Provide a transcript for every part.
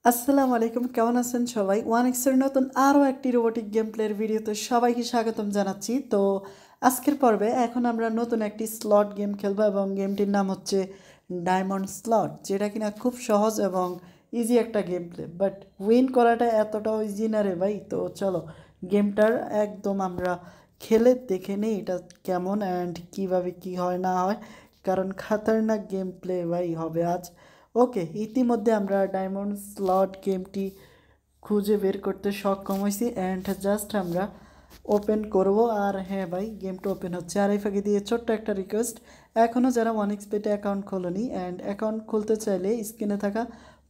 আসসালামু আলাইকুম, কেমন আছেন সবাই? ওয়ানএক্সের নতুন আরও একটি রোবোটিক গেম প্লের ভিডিওতে সবাইকে স্বাগতম জানাচ্ছি। তো আজকের পর্বে এখন আমরা নতুন একটি স্লট গেম খেলবো এবং গেমটির নাম হচ্ছে ডায়মন্ড স্লট, যেটা কিনা খুব সহজ এবং ইজি একটা গেম প্লে, বাট উইন করাটা এতটাও ইজি না রে ভাই। তো চলো গেমটার একদম আমরা খেলে দেখে নিই এটা কেমন অ্যান্ড কীভাবে কী হয় না হয়, কারণ খাতারনাক গেম প্লে ভাই হবে আজ। ওকে, ইতিমধ্যে আমরা ডায়মন্ড স্লট গেমটি খুঁজে বের করতে সক্ষম হয়েছি অ্যান্ড জাস্ট আমরা ওপেন করব। আর হ্যাঁ ভাই, গেমটা ওপেন হচ্ছে। আর এই ফাঁকে দিয়ে ছোট্ট একটা রিকোয়েস্ট, এখনও যারা ওয়ানএক্সপেটে অ্যাকাউন্ট খোলোনি অ্যান্ড অ্যাকাউন্ট খুলতে চাইলে স্ক্রিনে থাকা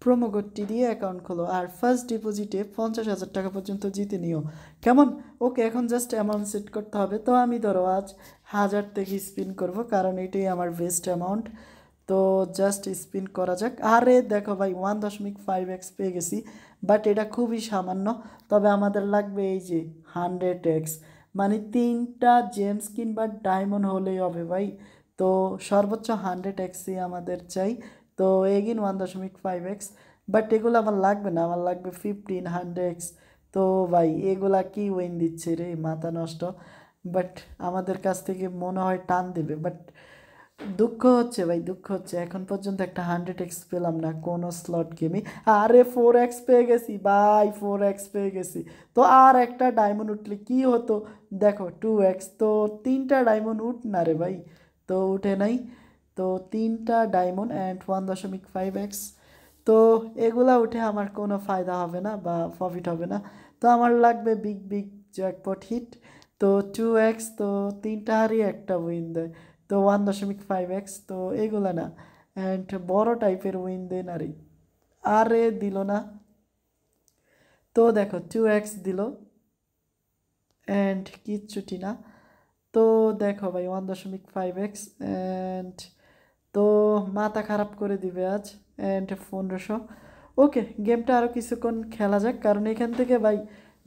প্রোমো কোডটি দিয়ে অ্যাকাউন্ট খোলো আর ফার্স্ট ডিপোজিটে 50,000 টাকা পর্যন্ত জিতে নিও, কেমন? ওকে, এখন জাস্ট অ্যামাউন্ট সেট করতে হবে। তো আমি ধরো আজ 1000 থেকে স্পিন করব, কারণ এটাই আমার বেস্ট অ্যামাউন্ট। তো জাস্ট স্পিন করা যাক। আরে দেখো ভাই, 1.5x পেয়ে গেছি, বাট এটা খুবই সামান্য। তবে আমাদের লাগবে এই যে 100x, মানে 3টা জেমস কিংবা ডায়মন্ড হলেই হবে ভাই। তো সর্বোচ্চ 100xই আমাদের চাই। তো এগিন 1.5x, বাট এগুলো আমার লাগবে না, আমার লাগবে 1500x। তো ভাই এগুলা কি উইন দিচ্ছে রে, মাথা নষ্ট। বাট আমাদের কাছ থেকে মনে হয় টান দেবে, বাট দুঃখ হচ্ছে ভাই, দুঃখ হচ্ছে এখন পর্যন্ত একটা 100x পেলাম না কোনো স্লট গেমে। আরে 4x পেয়ে গেছি ভাই, 4x পেয়ে গেছি। তো আর একটা ডায়মন্ড উঠলে কি হতো, দেখো 2x। তো 3টা ডায়মন্ড উঠ না রে ভাই, তো উঠে নাই। তো 3টা ডায়মন্ড অ্যান্ড 1.5x, তো এগুলা উঠে আমার কোনো ফায়দা হবে না বা প্রফিট হবে না। তো আমার লাগবে বিগ বিগ জ্যাকপট হিট। তো 2x, তো 3টা হারিয়ে একটা উইন দেয়। তো 1.5x, তো এগুলো না, অ্যান্ড বড় টাইপের উইন দেন আরে। আরে দিল না। তো দেখো 2x দিল অ্যান্ড কিচ্ছুটি না। তো দেখো ভাই 1.5x অ্যান্ড, তো মাথা খারাপ করে দিবে আজ অ্যান্ড 1500। ওকে, গেমটা আরও কিছুক্ষণ খেলা যাক, কারণ এখান থেকে ভাই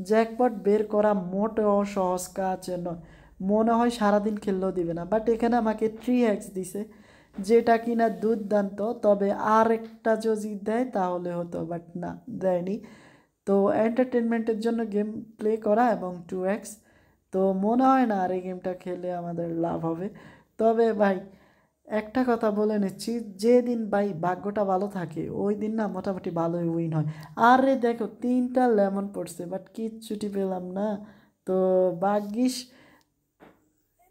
জ্যাকপট বের করা মোটেও সহজ কাজ নয়। মনে হয় সারাদিন খেললেও দিবে না, বাট এখানে আমাকে 3x দিছে, যেটা কিনা দুর্দান্ত। তবে আর একটা যদি দেয় তাহলে হতো, বাট না, দেয়নি। তো এন্টারটেনমেন্টের জন্য গেম প্লে করা এবং 2x, তো মনে হয় না আর এই গেমটা খেলে আমাদের লাভ হবে। তবে ভাই একটা কথা বলে নিচ্ছি, যেদিন ভাই ভাগ্যটা ভালো থাকে ওই দিন না মোটামুটি ভালোই উইন হয়। আরে দেখো 3টা লেমন পড়ছে, বাট কিচ্ছুটি পেলাম না। তো ভাগ্যিস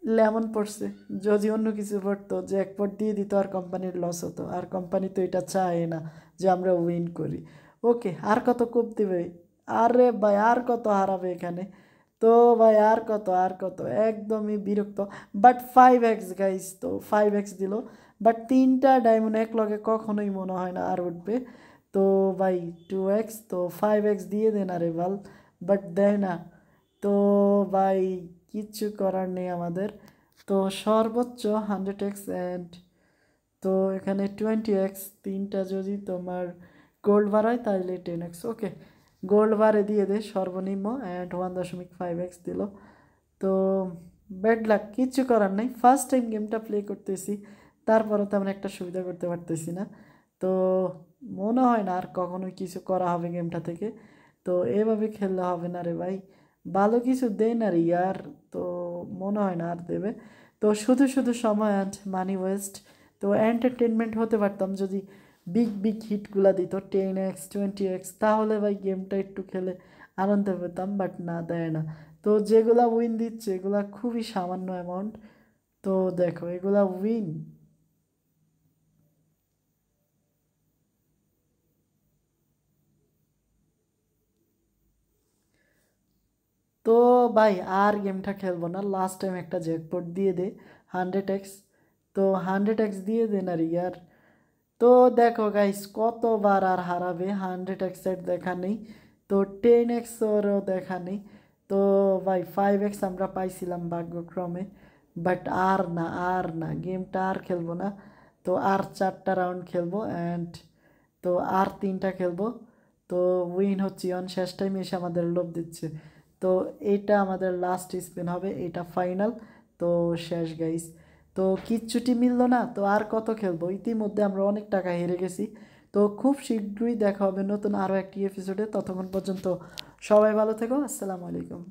লেমন পড়ছে, যদি অন্য কিছু পড়তো জ্যাকপট দিয়ে দিত আর কোম্পানির লস হতো, আর কোম্পানি তো এটা চায় না যে আমরা উইন করি। ওকে, আর কত কোপ দিবে? আরে ভাই আর কত হারাবে এখানে? তো ভাই আর কত, আর কত, একদমই বিরক্ত। বাট 5x গাইস, তো 5x দিল, বাট 3টা ডায়মন্ড এক লগে কখনোই মনে হয় না আর উঠবে। তো ভাই 2x, তো 5x দিয়ে দেন আরে ভাল, বাট দেয় না। তো ভাই কিচ্ছু করার নেই আমাদের। তো সর্বোচ্চ 100x অ্যান্ড, তো এখানে 20x, 3টা যদি তোমার গোল্ড বার হয় তাহলে 10x। ওকে, গোল্ড বারে দিয়ে দে সর্বনিম্ন অ্যান্ড 1.5x দিল। তো ব্যাড লাক, কিচ্ছু করার নেই, ফার্স্ট টাইম গেমটা প্লে করতেছি, তারপরও তেমন একটা সুবিধা করতে পারতেছি না। তো মনে হয় না আর কখনোই কিছু করা হবে গেমটা থেকে। তো এভাবে খেললে হবে না রে ভাই, ভালো কিছু দেয় না রে ইয়ার। তো মনে হয় না আর দেবে। তো শুধু শুধু সময় অ্যান্ড মানি ওয়েস্ট। তো এন্টারটেনমেন্ট হতে পারতাম যদি বিগ বিগ হিটগুলা দিত 10x 20x, তাহলে ভাই গেমটা একটু খেলে আনন্দ পেতাম, বাট না, দেয় না। তো যেগুলা উইন দিচ্ছে এগুলা খুবই সামান্য অ্যামাউন্ট। তো দেখো এগুলা উইন। তো ভাই আর গেমটা খেলবো না, লাস্ট টাইম একটা জ্যাকপট দিয়ে দে 100x। তো 100x দিয়ে দে না ইয়ার। তো দেখো গাইস কতবার আর হারাবে, 100x-এর দেখা নেই, তো 10x-এরও দেখা নেই। তো ভাই 5x আমরা পাইছিলাম ভাগ্যক্রমে, বাট আর না, আর না, গেমটা আর খেলবো না। তো আর 4টা রাউন্ড খেলবো অ্যান্ড, তো আর 3টা খেলবো। তো উইন হচ্ছে অন, শেষ টাইমে এসে আমাদের লোভ দিচ্ছে। তো এটা আমাদের লাস্ট স্পিন হবে, এটা ফাইনাল। তো শেষ গাইস, তো কিচ্ছুটি মিললো না, তো আর কত খেলবো, ইতিমধ্যে আমরা অনেক টাকা হেরে গেছি। তো খুব শীঘ্রই দেখা হবে নতুন আরও একটি এপিসোডে। ততক্ষণ পর্যন্ত সবাই ভালো থেকো। আসসালামু আলাইকুম।